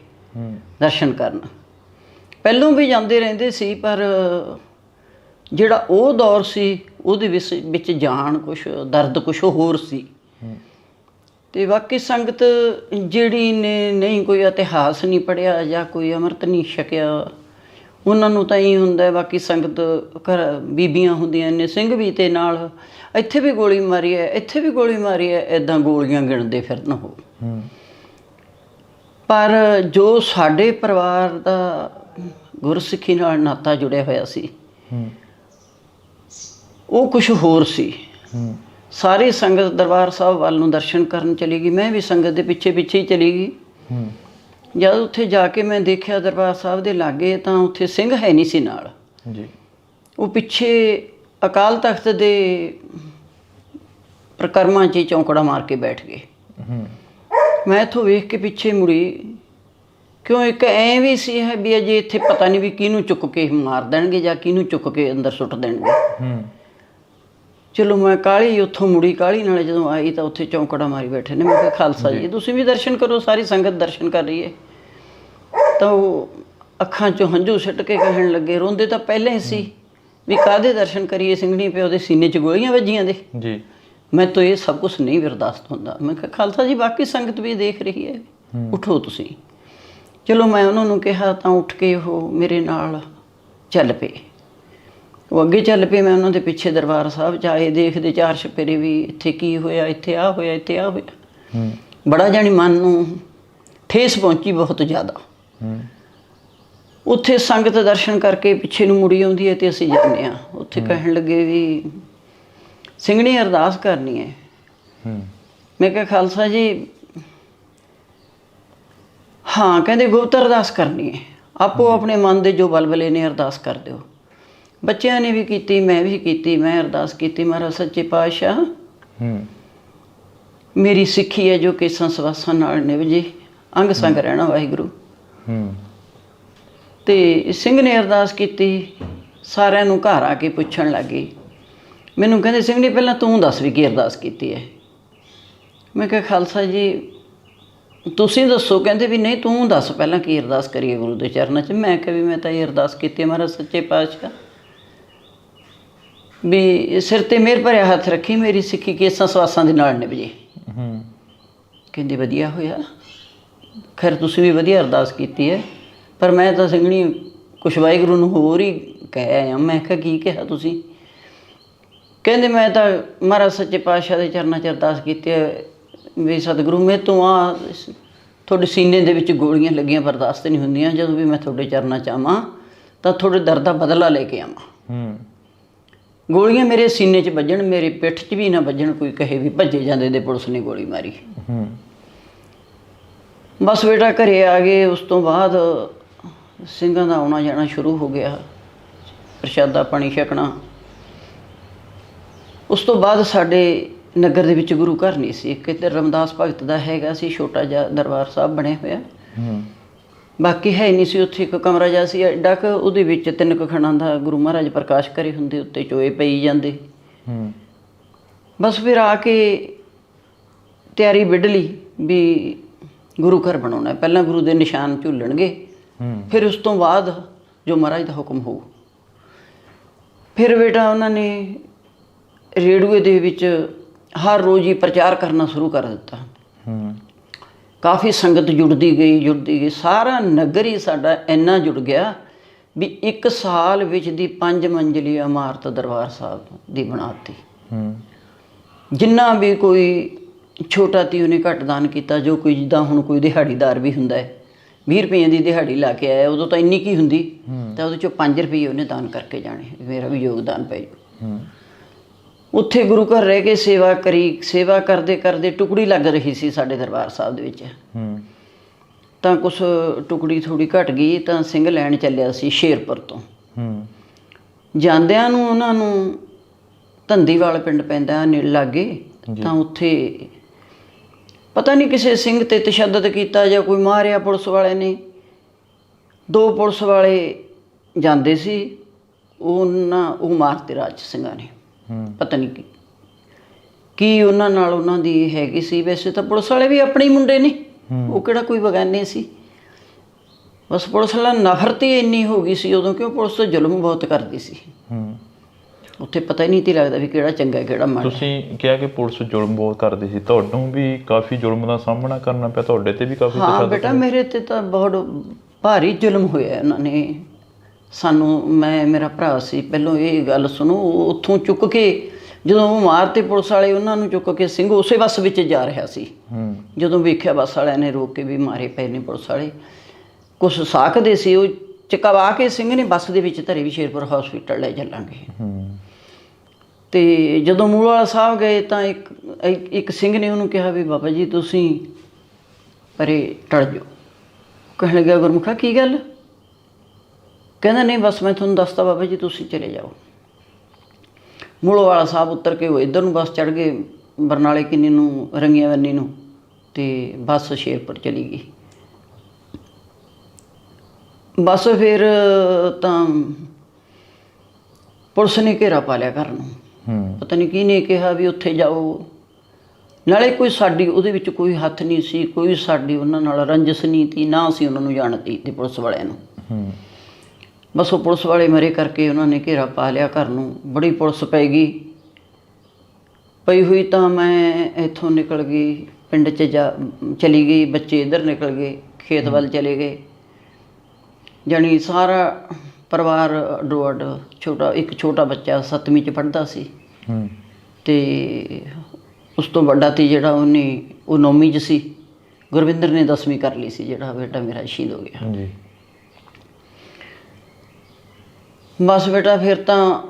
ਦਰਸ਼ਨ ਕਰਨ। ਪਹਿਲੋਂ ਵੀ ਜਾਂਦੇ ਰਹਿੰਦੇ ਸੀ, ਪਰ ਜਿਹੜਾ ਉਹ ਦੌਰ ਸੀ ਉਹਦੇ ਵਿੱਚ ਜਾਣ ਕੁਛ, ਦਰਦ ਕੁਛ ਹੋਰ ਸੀ। ਤੇ ਬਾਕੀ ਸੰਗਤ ਜਿਹੜੀ ਨੇ ਨਹੀਂ ਕੋਈ ਇਤਿਹਾਸ ਨਹੀਂ ਪੜ੍ਹਿਆ ਜਾਂ ਕੋਈ ਅੰਮ੍ਰਿਤ ਨਹੀਂ ਛਕਿਆ, ਉਹਨਾਂ ਨੂੰ ਤਾਂ ਇਹ ਹੁੰਦਾ। ਬਾਕੀ ਸੰਗਤ ਘਰ ਬੀਬੀਆਂ ਹੁੰਦੀਆਂ ਨੇ, ਸਿੰਘ ਵੀ, ਤੇ ਨਾਲ ਇੱਥੇ ਵੀ ਗੋਲੀ ਮਾਰੀ ਹੈ, ਇੱਥੇ ਵੀ ਗੋਲੀ ਮਾਰੀ ਹੈ, ਇੱਦਾਂ ਗੋਲੀਆਂ ਗਿਣਦੇ ਫਿਰਨ ਉਹ। ਪਰ ਜੋ ਸਾਡੇ ਪਰਿਵਾਰ ਦਾ ਗੁਰਸਿੱਖੀ ਨਾਲ ਨਾਤਾ ਜੁੜਿਆ ਹੋਇਆ ਸੀ, ਉਹ ਕੁਛ ਹੋਰ ਸੀ। ਸਾਰੀ ਸੰਗਤ ਦਰਬਾਰ ਸਾਹਿਬ ਵੱਲ ਨੂੰ ਦਰਸ਼ਨ ਕਰਨ ਚਲੀ ਗਈ, ਮੈਂ ਵੀ ਸੰਗਤ ਦੇ ਪਿੱਛੇ ਪਿੱਛੇ ਹੀ ਚਲੀ ਗਈ। ਜਦ ਉੱਥੇ ਜਾ ਕੇ ਮੈਂ ਦੇਖਿਆ ਦਰਬਾਰ ਸਾਹਿਬ ਦੇ ਲਾਗੇ, ਤਾਂ ਉੱਥੇ ਸਿੰਘ ਹੈ ਨਹੀਂ ਸੀ ਨਾਲ ਜੀ। ਉਹ ਪਿੱਛੇ ਅਕਾਲ ਤਖਤ ਦੇ ਪ੍ਰਕਰਮਾਂ 'ਚ ਚੌਂਕੜਾ ਮਾਰ ਕੇ ਬੈਠ ਗਏ। ਮੈਂ ਇੱਥੋਂ ਵੇਖ ਕੇ ਪਿੱਛੇ ਮੁੜੀ, ਕਿਉਂ ਇੱਕ ਐਂ ਵੀ ਸੀ ਹੈ ਵੀ ਅਜੇ ਇੱਥੇ ਪਤਾ ਨਹੀਂ ਵੀ ਕਿਹਨੂੰ ਚੁੱਕ ਕੇ ਮਾਰ ਦੇਣਗੇ ਜਾਂ ਕਿਹਨੂੰ ਚੁੱਕ ਕੇ ਅੰਦਰ ਸੁੱਟ ਦੇਣਗੇ। ਚਲੋ ਮੈਂ ਕਾਹਲੀ ਉੱਥੋਂ ਮੁੜੀ, ਕਾਹਲੀ ਨਾਲ ਜਦੋਂ ਆਈ ਤਾਂ ਉੱਥੇ ਚੌਂਕੜਾ ਮਾਰੀ ਬੈਠੇ ਨੇ। ਮੈਂ ਕਿਹਾ ਖਾਲਸਾ ਜੀ ਤੁਸੀਂ ਵੀ ਦਰਸ਼ਨ ਕਰੋ, ਸਾਰੀ ਸੰਗਤ ਦਰਸ਼ਨ ਕਰ ਰਹੀ ਹੈ। ਤਾਂ ਉਹ ਅੱਖਾਂ 'ਚੋਂ ਹੰਝੂ ਸਿੱਟ ਕੇ ਕਹਿਣ ਲੱਗੇ, ਰੋਂਦੇ ਤਾਂ ਪਹਿਲਾਂ ਹੀ ਸੀ ਵੀ ਕਾਹਦੇ ਦਰਸ਼ਨ ਕਰੀਏ, ਸਿੰਘਣੀ ਪਿਓ ਦੇ ਸੀਨੇ 'ਚ ਗੋਲੀਆਂ ਵੱਜੀਆਂ ਦੇ ਜੀ, ਮੈਂ ਤਾਂ ਇਹ ਸਭ ਕੁਛ ਨਹੀਂ ਬਰਦਾਸ਼ਤ ਹੁੰਦਾ। ਮੈਂ ਕਿਹਾ ਖਾਲਸਾ ਜੀ ਬਾਕੀ ਸੰਗਤ ਵੀ ਦੇਖ ਰਹੀ ਹੈ, ਉੱਠੋ ਤੁਸੀਂ। ਚਲੋ ਮੈਂ ਉਹਨਾਂ ਨੂੰ ਕਿਹਾ ਤਾਂ ਉੱਠ ਕੇ ਉਹ ਮੇਰੇ ਨਾਲ ਚੱਲ ਪਏ। ਉਹ ਅੱਗੇ ਚੱਲ ਪਏ, ਮੈਂ ਉਹਨਾਂ ਦੇ ਪਿੱਛੇ ਦਰਬਾਰ ਸਾਹਿਬ 'ਚ ਆਏ। ਦੇਖਦੇ 4 ਛਪੇਰੇ ਵੀ, ਇੱਥੇ ਕੀ ਹੋਇਆ, ਇੱਥੇ ਆਹ ਹੋਇਆ, ਇੱਥੇ ਆਹ ਹੋਇਆ। ਬੜਾ ਜਾਣੀ ਮਨ ਨੂੰ ਠੇਸ ਪਹੁੰਚੀ ਬਹੁਤ ਜ਼ਿਆਦਾ। ਉੱਥੇ ਸੰਗਤ ਦਰਸ਼ਨ ਕਰਕੇ ਪਿੱਛੇ ਨੂੰ ਮੁੜੀ ਆਉਂਦੀ ਹੈ ਤੇ ਅਸੀਂ ਜਾਂਦੇ ਹਾਂ। ਉੱਥੇ ਕਹਿਣ ਲੱਗੇ ਵੀ ਸਿੰਘਣੀ ਅਰਦਾਸ ਕਰਨੀ ਹੈ। ਮੈਂ ਕਿਹਾ ਖਾਲਸਾ ਜੀ ਹਾਂ ਕਹਿੰਦੇ ਗੁਪਤ ਅਰਦਾਸ ਕਰਨੀ ਹੈ, ਆਪੋ ਆਪਣੇ ਮਨ ਦੇ ਜੋ ਬਲਬਲੇ ਨੇ ਅਰਦਾਸ ਕਰ ਦਿਓ। ਬੱਚਿਆਂ ਨੇ ਵੀ ਕੀਤੀ, ਮੈਂ ਵੀ ਕੀਤੀ। ਮੈਂ ਅਰਦਾਸ ਕੀਤੀ, ਮਹਾਰਾਜ ਸੱਚੇ ਪਾਤਸ਼ਾਹ ਮੇਰੀ ਸਿੱਖੀ ਹੈ ਜੋ ਕੇਸਾਂ ਸਵਾਸਾਂ ਨਾਲ ਨਿਭਜੇ, ਅੰਗ ਸੰਗ ਰਹਿਣਾ ਵਾਹਿਗੁਰੂ। ਤੇ ਸਿੰਘ ਨੇ ਅਰਦਾਸ ਕੀਤੀ, ਸਾਰਿਆਂ ਨੂੰ ਘਰ ਆ ਕੇ ਪੁੱਛਣ ਲੱਗੇ। ਮੈਨੂੰ ਕਹਿੰਦੇ ਸਿੰਘ ਨੇ ਪਹਿਲਾਂ ਤੂੰ ਦੱਸ ਵੀ ਕੀ ਅਰਦਾਸ ਕੀਤੀ ਹੈ। ਮੈਂ ਕਿਹਾ ਖਾਲਸਾ ਜੀ ਤੁਸੀਂ ਦੱਸੋ। ਕਹਿੰਦੇ ਵੀ ਨਹੀਂ ਤੂੰ ਦੱਸ ਪਹਿਲਾਂ ਕੀ ਅਰਦਾਸ ਕਰੀਏ ਗੁਰੂ ਦੇ ਚਰਨਾਂ 'ਚ। ਮੈਂ ਕਿਹਾ ਵੀ ਮੈਂ ਤਾਂ ਇਹ ਅਰਦਾਸ ਕੀਤੀ ਮਹਾਰਾਜ ਸੱਚੇ ਪਾਤਸ਼ਾਹ ਵੀ ਸਿਰ 'ਤੇ ਮਿਹਰ ਭਰਿਆ ਹੱਥ ਰੱਖੀ, ਮੇਰੀ ਸਿੱਖੀ ਕੇਸਾਂ ਸਵਾਸਾਂ ਦੇ ਨਾਲ ਨਿਭਜੇ। ਕਹਿੰਦੇ ਵਧੀਆ ਹੋਇਆ, ਖੈਰ ਤੁਸੀਂ ਵੀ ਵਧੀਆ ਅਰਦਾਸ ਕੀਤੀ ਹੈ, ਪਰ ਮੈਂ ਤਾਂ ਸਿੰਘਣੀ ਕੁਛ ਵਾਹਿਗੁਰੂ ਨੂੰ ਹੋਰ ਹੀ ਕਹਿ ਆਇਆ। ਮੈਂ ਕਿਹਾ ਕੀ ਕਿਹਾ ਤੁਸੀਂ? ਕਹਿੰਦੇ ਮੈਂ ਤਾਂ ਮਹਾਰਾਜ ਸੱਚੇ ਪਾਤਸ਼ਾਹ ਦੇ ਚਰਨਾਂ 'ਚ ਅਰਦਾਸ ਕੀਤੀ ਹੈ ਵੀ ਸਤਿਗੁਰੂ ਮੇਰੇ ਤੋਂ ਆ ਤੁਹਾਡੇ ਸੀਨੇ ਦੇ ਵਿੱਚ ਗੋਲੀਆਂ ਲੱਗੀਆਂ ਬਰਦਾਸ਼ਤ ਨਹੀਂ ਹੁੰਦੀਆਂ, ਜਦੋਂ ਵੀ ਮੈਂ ਤੁਹਾਡੇ ਚਰਨਾਂ 'ਚ ਆਵਾਂ ਤਾਂ ਤੁਹਾਡੇ ਦਰਦ ਦਾ ਬਦਲਾ ਲੈ ਕੇ ਆਵਾਂ। ਗੋਲੀਆਂ ਮੇਰੇ ਸੀਨੇ 'ਚ ਵੱਜਣ, ਮੇਰੇ ਪਿੱਠ 'ਚ ਵੀ ਨਾ ਵੱਜਣ, ਕੋਈ ਕਹੇ ਵੀ ਭੱਜੇ ਜਾਂਦੇ ਦੇ ਪੁਲਿਸ ਨੇ ਗੋਲੀ ਮਾਰੀ। ਬਸ ਬੇਟਾ ਘਰੇ ਆ ਗਏ। ਉਸ ਤੋਂ ਬਾਅਦ ਸਿੰਘਾਂ ਦਾ ਆਉਣਾ ਜਾਣਾ ਸ਼ੁਰੂ ਹੋ ਗਿਆ, ਪ੍ਰਸ਼ਾਦਾ ਪਾਣੀ ਛਕਣਾ। ਉਸ ਤੋਂ ਬਾਅਦ ਸਾਡੇ ਨਗਰ ਦੇ ਵਿੱਚ ਗੁਰੂ ਘਰ ਨਹੀਂ ਸੀ। ਇੱਕ ਇੱਧਰ ਰਮਦਾਸ ਭਗਤ ਦਾ ਹੈਗਾ ਸੀ, ਛੋਟਾ ਜਿਹਾ ਦਰਬਾਰ ਸਾਹਿਬ ਬਣਿਆ ਹੋਇਆ, ਬਾਕੀ ਹੈ ਨਹੀਂ ਸੀ। ਉੱਥੇ ਇੱਕ ਕਮਰਾ ਜਿਹਾ ਸੀ ਐਡਾ ਕੁ, ਉਹਦੇ ਵਿੱਚ 3 ਕੁ ਖਣਾਂ ਦਾ ਗੁਰੂ ਮਹਾਰਾਜ ਪ੍ਰਕਾਸ਼ ਕਰੇ ਹੁੰਦੇ, ਉੱਤੇ ਚੋਏ ਪਈ ਜਾਂਦੇ। ਬਸ ਫਿਰ ਆ ਕੇ ਤਿਆਰੀ ਵਿੱਢ ਲਈ ਵੀ ਗੁਰੂ ਘਰ ਬਣਾਉਣਾ। ਪਹਿਲਾਂ ਗੁਰੂ ਦੇ ਨਿਸ਼ਾਨ ਝੂਲਣਗੇ, ਫਿਰ ਉਸ ਤੋਂ ਬਾਅਦ ਜੋ ਮਹਾਰਾਜ ਦਾ ਹੁਕਮ ਹੋਊ। ਫਿਰ ਬੇਟਾ ਉਹਨਾਂ ਨੇ ਰੇਡੂਏ ਦੇ ਵਿੱਚ ਹਰ ਰੋਜ਼ ਹੀ ਪ੍ਰਚਾਰ ਕਰਨਾ ਸ਼ੁਰੂ ਕਰ ਦਿੱਤਾ। ਕਾਫੀ ਸੰਗਤ ਜੁੜਦੀ ਗਈ। ਸਾਰਾ ਨਗਰ ਹੀ ਸਾਡਾ ਇੰਨਾ ਜੁੜ ਗਿਆ ਵੀ 1 ਸਾਲ ਵਿੱਚ ਦੀ 5 ਮੰਜ਼ਲੀ ਇਮਾਰਤ ਦਰਬਾਰ ਸਾਹਿਬ ਦੀ ਬਣਾਤੀ। ਜਿੰਨਾ ਵੀ ਕੋਈ ਛੋਟਾ ਤੀ ਉਹਨੇ ਘੱਟ ਦਾਨ ਕੀਤਾ, ਜੋ ਕੋਈ ਜਿੱਦਾਂ ਹੁਣ ਕੋਈ ਦਿਹਾੜੀਦਾਰ ਵੀ ਹੁੰਦਾ ਹੈ, 20 ਰੁਪਏ ਦੀ ਦਿਹਾੜੀ ਲਾ ਕੇ ਆਇਆ, ਉਦੋਂ ਤਾਂ ਇੰਨੀ ਕੀ ਹੁੰਦੀ, ਤਾਂ ਉਹਦੇ 'ਚੋਂ 5 ਰੁਪਏ ਉਹਨੇ ਦਾਨ ਕਰਕੇ ਜਾਣੇ, ਮੇਰਾ ਵੀ ਯੋਗਦਾਨ ਪੈ ਜਾਊ। ਉੱਥੇ ਗੁਰੂ ਘਰ ਰਹਿ ਕੇ ਸੇਵਾ ਕਰੀ। ਸੇਵਾ ਕਰਦੇ ਕਰਦੇ ਟੁਕੜੀ ਲੱਗ ਰਹੀ ਸੀ ਸਾਡੇ ਦਰਬਾਰ ਸਾਹਿਬ ਦੇ ਵਿੱਚ। ਤਾਂ ਕੁਛ ਟੁਕੜੀ ਥੋੜ੍ਹੀ ਘਟ ਗਈ, ਤਾਂ ਸਿੰਘ ਲੈਣ ਚੱਲਿਆ ਸੀ ਸ਼ੇਰਪੁਰ ਤੋਂ। ਜਾਂਦਿਆਂ ਨੂੰ ਉਹਨਾਂ ਨੂੰ ਧੰਦੀਵਾਲ ਪਿੰਡ ਪੈਂਦਾ ਨੇੜੇ ਲਾਗੇ, ਤਾਂ ਉੱਥੇ ਪਤਾ ਨਹੀਂ ਕਿਸੇ ਸਿੰਘ 'ਤੇ ਤਸ਼ੱਦਦ ਕੀਤਾ ਜਾਂ ਕੋਈ ਮਾਰਿਆ ਪੁਲਿਸ ਵਾਲੇ ਨੇ। 2 ਪੁਲਿਸ ਵਾਲੇ ਜਾਂਦੇ ਸੀ, ਉਹ ਮਾਰਤੇ ਰਾਜ ਸਿੰਘਾਂ ਨੇ। ਪਤਾ ਨਹੀਂ ਕੀ ਉਹਨਾਂ ਨਾਲ ਉਹਨਾਂ ਦੀ ਹੈਗੀ ਸੀ। ਵੈਸੇ ਤਾਂ ਪੁਲਿਸ ਵਾਲੇ ਵੀ ਆਪਣੇ ਹੀ ਮੁੰਡੇ ਨੇ, ਉਹ ਕਿਹੜਾ ਕੋਈ ਬਗਾਨੇ ਸੀ। ਬਸ ਪੁਲਿਸ ਵਾਲਾ ਨਫ਼ਰਤ ਹੀ ਇੰਨੀ ਹੋ ਗਈ ਸੀ ਉਦੋਂ, ਕਿਉਂ ਪੁਲਿਸ ਤਾਂ ਜ਼ੁਲਮ ਬਹੁਤ ਕਰਦੀ ਸੀ। ਉੱਥੇ ਪਤਾ ਹੀ ਨਹੀਂ ਸੀ ਲੱਗਦਾ ਵੀ ਕਿਹੜਾ ਚੰਗਾ ਕਿਹੜਾ ਮਾੜਾ। ਤੁਸੀਂ ਕਿਹਾ ਕਿ ਪੁਲਿਸ ਜ਼ੁਲਮ ਬਹੁਤ ਕਰਦੀ ਸੀ, ਤੁਹਾਨੂੰ ਵੀ ਕਾਫੀ ਜ਼ੁਲਮ ਦਾ ਸਾਹਮਣਾ ਕਰਨਾ ਪਿਆ, ਤੁਹਾਡੇ ਤੇ ਵੀ ਕਾਫੀ? ਹਾਂ ਬੇਟਾ ਮੇਰੇ ਤੇ ਤਾਂ ਬਹੁਤ ਭਾਰੀ ਜ਼ੁਲਮ ਹੋਇਆ ਉਹਨਾਂ ਨੇ ਸਾਨੂੰ। ਮੇਰਾ ਭਰਾ ਸੀ, ਪਹਿਲੋਂ ਇਹ ਗੱਲ ਸੁਣੋ, ਉੱਥੋਂ ਚੁੱਕ ਕੇ ਜਦੋਂ ਉਹ ਮਾਰਤੇ ਪੁਲਿਸ ਵਾਲੇ, ਉਹਨਾਂ ਨੂੰ ਚੁੱਕ ਕੇ ਸਿੰਘ ਉਸੇ ਬੱਸ ਵਿੱਚ ਜਾ ਰਿਹਾ ਸੀ। ਜਦੋਂ ਵੇਖਿਆ ਬੱਸ ਵਾਲਿਆਂ ਨੇ ਰੋਕ ਕੇ ਵੀ ਮਾਰੇ ਪਏ ਨੇ ਪੁਲਿਸ ਵਾਲੇ, ਕੁਛ ਸਾਖਦੇ ਸੀ, ਉਹ ਚੁਕਵਾ ਕੇ ਸਿੰਘ ਨੇ ਬੱਸ ਦੇ ਵਿੱਚ ਧਰੇ ਵੀ ਸ਼ੇਰਪੁਰ ਹੌਸਪੀਟਲ ਲੈ ਚੱਲਾਂਗੇ। ਤੇ ਜਦੋਂ ਮੂਲ ਵਾਲਾ ਸਾਹਿਬ ਗਏ ਤਾਂ ਇੱਕ ਸਿੰਘ ਨੇ ਉਹਨੂੰ ਕਿਹਾ ਵੀ ਬਾਬਾ ਜੀ ਤੁਸੀਂ ਪਰੇ ਟਲ ਜਾਓ। ਕਹਿਣ ਲੱਗਿਆ ਗੁਰਮੁਖਾ ਕੀ ਗੱਲ? ਕਹਿੰਦਾ ਨਹੀਂ ਬਸ ਮੈਂ ਤੁਹਾਨੂੰ ਦੱਸਤਾ ਬਾਬਾ ਜੀ, ਤੁਸੀਂ ਚਲੇ ਜਾਓ। ਮੂਲ ਵਾਲਾ ਸਾਹਿਬ ਉੱਤਰ ਕੇ ਉਹ ਇੱਧਰ ਨੂੰ ਬੱਸ ਚੜ੍ਹ ਗਏ, ਬਰਨਾਲੇ ਕਿੰਨੀ ਨੂੰ, ਰੰਗੀਆਂ ਵੰਨੀ ਨੂੰ, ਤੇ ਬੱਸ ਸ਼ੇਰਪੁਰ ਚਲੀ ਗਈ। ਬਸ ਫਿਰ ਤਾਂ ਪੁਲਿਸ ਨੇ ਘੇਰਾ ਪਾ ਲਿਆ ਘਰ ਨੂੰ। ਪਤਾ ਨਹੀਂ ਕਿਹਨੇ ਕਿਹਾ ਵੀ ਉੱਥੇ ਜਾਓ। ਨਾਲੇ ਕੋਈ ਸਾਡੀ ਉਹਦੇ ਵਿੱਚ ਕੋਈ ਹੱਥ ਨਹੀਂ ਸੀ, ਕੋਈ ਸਾਡੀ ਉਹਨਾਂ ਨਾਲ ਰੰਜਿਸ਼ ਨਹੀਂ ਤੀ, ਨਾ ਅਸੀਂ ਉਹਨਾਂ ਨੂੰ ਜਾਣਦੀ ਤੇ ਪੁਲਿਸ ਵਾਲਿਆਂ ਨੂੰ। ਬਸ ਉਹ ਪੁਲਿਸ ਵਾਲੇ ਮਰੇ ਕਰਕੇ ਉਹਨਾਂ ਨੇ ਘੇਰਾ ਪਾ ਲਿਆ ਘਰ ਨੂੰ। ਬੜੀ ਪੁਲਿਸ ਪੈ ਗਈ, ਪਈ ਹੋਈ ਤਾਂ ਮੈਂ ਇੱਥੋਂ ਨਿਕਲ ਗਈ, ਪਿੰਡ 'ਚ ਚਲੀ ਗਈ। ਬੱਚੇ ਇੱਧਰ ਨਿਕਲ ਗਏ, ਖੇਤ ਵੱਲ ਚਲੇ ਗਏ। ਜਾਣੀ ਸਾਰਾ ਪਰਿਵਾਰ ਅੱਡੋ ਅੱਡ। ਇੱਕ ਛੋਟਾ ਬੱਚਾ 7ਵੀਂ 'ਚ ਪੜ੍ਹਦਾ ਸੀ, ਤੇ ਉਸ ਤੋਂ ਵੱਡਾ ਤੀ ਜਿਹੜਾ ਉਹ 9ਵੀਂ 'ਚ ਸੀ। ਗੁਰਵਿੰਦਰ ਨੇ 10ਵੀਂ ਕਰ ਲਈ ਸੀ, ਜਿਹੜਾ ਬੇਟਾ ਮੇਰਾ ਸ਼ਹੀਦ ਹੋ ਗਿਆ। ਬਸ ਬੇਟਾ ਫਿਰ ਤਾਂ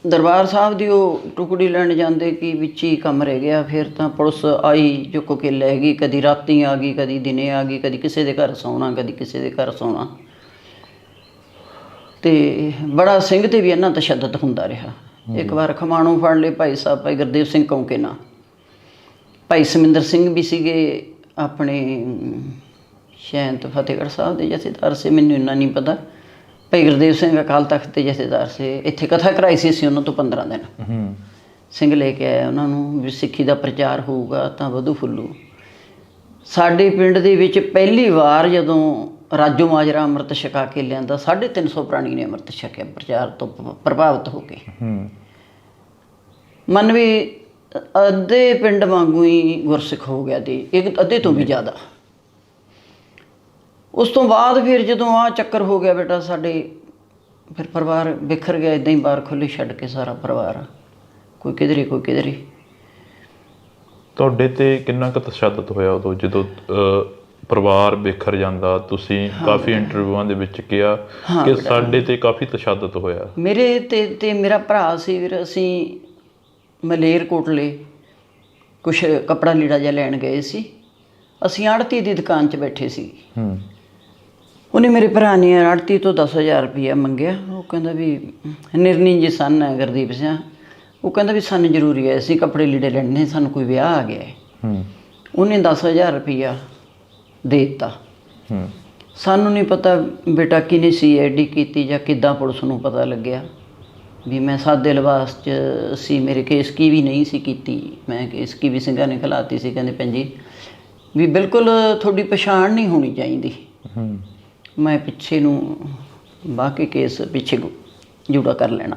ਦਰਬਾਰ ਸਾਹਿਬ ਦੀ ਉਹ ਟੁਕੜੀ ਲੈਣ ਜਾਂਦੇ ਕਿ ਵਿੱਚ ਹੀ ਕੰਮ ਰਹਿ ਗਿਆ। ਫਿਰ ਤਾਂ ਪੁਲਿਸ ਆਈ, ਚੁੱਕ ਕੇ ਲੈ ਗਈ। ਕਦੀ ਰਾਤੀ ਆ ਗਈ, ਕਦੀ ਦਿਨੇ ਆ ਗਈ, ਕਦੀ ਕਿਸੇ ਦੇ ਘਰ ਸੌਣਾ, ਕਦੀ ਕਿਸੇ ਦੇ ਘਰ ਸੌਣਾ। ਅਤੇ ਬੜਾ ਸਿੰਘ 'ਤੇ ਵੀ ਇੰਨਾ ਤਸ਼ੱਦਦ ਹੁੰਦਾ ਰਿਹਾ। ਇੱਕ ਵਾਰ ਖਮਾਣੋਂ ਫੜ ਲਏ ਭਾਈ ਸਾਹਿਬ, ਭਾਈ ਗੁਰਦੇਵ ਸਿੰਘ ਕੌਂਕੇ ਨਾਲ। ਭਾਈ ਸਮਿੰਦਰ ਸਿੰਘ ਵੀ ਸੀਗੇ ਆਪਣੇ ਸ਼ਾਇਦ ਫਤਿਹਗੜ੍ਹ ਸਾਹਿਬ ਦੇ ਜਥੇਦਾਰ ਸੀ, ਮੈਨੂੰ ਇੰਨਾ ਨਹੀਂ ਪਤਾ। ਭਾਈ ਗੁਰਦੇਵ ਸਿੰਘ ਅਕਾਲ ਤਖਤ ਦੇ ਜਥੇਦਾਰ ਸੀ। ਇੱਥੇ ਕਥਾ ਕਰਾਈ ਸੀ ਅਸੀਂ ਉਹਨਾਂ ਤੋਂ 15 ਦਿਨ। ਸਿੰਘ ਲੈ ਕੇ ਆਇਆ ਉਹਨਾਂ ਨੂੰ ਵੀ ਸਿੱਖੀ ਦਾ ਪ੍ਰਚਾਰ ਹੋਊਗਾ ਤਾਂ ਵਧੂ ਫੁੱਲੂ। ਸਾਡੇ ਪਿੰਡ ਦੇ ਵਿੱਚ ਪਹਿਲੀ ਵਾਰ ਜਦੋਂ ਰਾਜੋ ਮਾਜਰਾ ਅੰਮ੍ਰਿਤ ਛਕਾ ਕੇ ਲਿਆਂਦਾ, 350 ਪ੍ਰਾਣੀ ਨੇ ਅੰਮ੍ਰਿਤ ਛਕਿਆ ਪ੍ਰਚਾਰ ਤੋਂ ਪ੍ਰਭਾਵਿਤ ਹੋ ਕੇ। ਮਨ ਵੀ ਅੱਧੇ ਪਿੰਡ ਵਾਂਗੂ ਹੀ ਗੁਰਸਿੱਖ ਹੋ ਗਿਆ ਤੇ ਇੱਕ ਅੱਧੇ ਤੋਂ ਵੀ ਜ਼ਿਆਦਾ। ਉਸ ਤੋਂ ਬਾਅਦ ਫਿਰ ਜਦੋਂ ਆਹ ਚੱਕਰ ਹੋ ਗਿਆ ਬੇਟਾ ਸਾਡੇ, ਫਿਰ ਪਰਿਵਾਰ ਬਿਖਰ ਗਿਆ। ਇੱਦਾਂ ਹੀ ਬਾਹਰ ਖੁੱਲ੍ਹੀ ਛੱਡ ਕੇ ਸਾਰਾ ਪਰਿਵਾਰ, ਕੋਈ ਕਿਧਰੇ ਕੋਈ ਕਿਧਰੇ। ਤੁਹਾਡੇ 'ਤੇ ਕਿੰਨਾ ਕੁ ਤਸ਼ੱਦਦ ਹੋਇਆ ਉਦੋਂ ਜਦੋਂ ਪਰਿਵਾਰ ਬਿਖਰ ਜਾਂਦਾ? ਤੁਸੀਂ ਕਾਫੀ ਇੰਟਰਵਿਊਆਂ ਦੇ ਵਿੱਚ ਕਿਹਾ ਕਿ ਸਾਡੇ 'ਤੇ ਕਾਫੀ ਤਸ਼ੱਦਦ ਹੋਇਆ। ਮੇਰੇ ਤੇ ਮੇਰਾ ਭਰਾ ਸੀ ਵੀਰ, ਅਸੀਂ ਮਲੇਰਕੋਟਲੇ ਕੁਛ ਕੱਪੜਾ ਲੀੜਾ ਜਿਹਾ ਲੈਣ ਗਏ ਸੀ। ਅਸੀਂ ਆੜਤੀ ਦੀ ਦੁਕਾਨ 'ਚ ਬੈਠੇ ਸੀ। ਉਹਨੇ ਮੇਰੇ ਭਰਾ ਨੇ ਆੜਤੀ ਤੋਂ 10,000 ਰੁਪਈਆ ਮੰਗਿਆ। ਉਹ ਕਹਿੰਦਾ ਵੀ ਨਿਰਣੀ ਜੀ ਸੰਨ ਹੈ ਗੁਰਦੀਪ ਸਿੰਘ, ਉਹ ਕਹਿੰਦਾ ਵੀ ਸਾਨੂੰ ਜ਼ਰੂਰੀ ਹੈ, ਅਸੀਂ ਕੱਪੜੇ ਲੀੜੇ ਲੈਣੇ, ਸਾਨੂੰ ਕੋਈ ਵਿਆਹ ਆ ਗਿਆ ਹੈ। ਉਹਨੇ 10,000 ਰੁਪਈਆ ਦੇ ਦਿੱਤਾ। ਸਾਨੂੰ ਨਹੀਂ ਪਤਾ ਬੇਟਾ ਕਿਹਨੇ CID ਕੀਤੀ ਜਾਂ ਕਿੱਦਾਂ ਪੁਲਿਸ ਨੂੰ ਪਤਾ ਲੱਗਿਆ ਵੀ ਮੈਂ ਸਾਦੇ ਲਿਬਾਸ 'ਚ ਸੀ। ਮੇਰੇ ਕੇਸ ਕੀ ਵੀ ਨਹੀਂ ਸੀ ਕੀਤੀ, ਮੈਂ ਕੇਸ ਕੀ ਵੀ ਸਿੰਘਾਂ ਨੇ ਖਿਲਾਤੀ ਸੀ। ਕਹਿੰਦੇ ਭੈਣ ਜੀ ਵੀ ਬਿਲਕੁਲ ਤੁਹਾਡੀ ਪਛਾਣ ਨਹੀਂ ਹੋਣੀ ਚਾਹੀਦੀ। ਮੈਂ ਪਿੱਛੇ ਨੂੰ ਬਾਹ ਕੇ ਕੇਸ ਪਿੱਛੇ ਜੂੜਾ ਕਰ ਲੈਣਾ।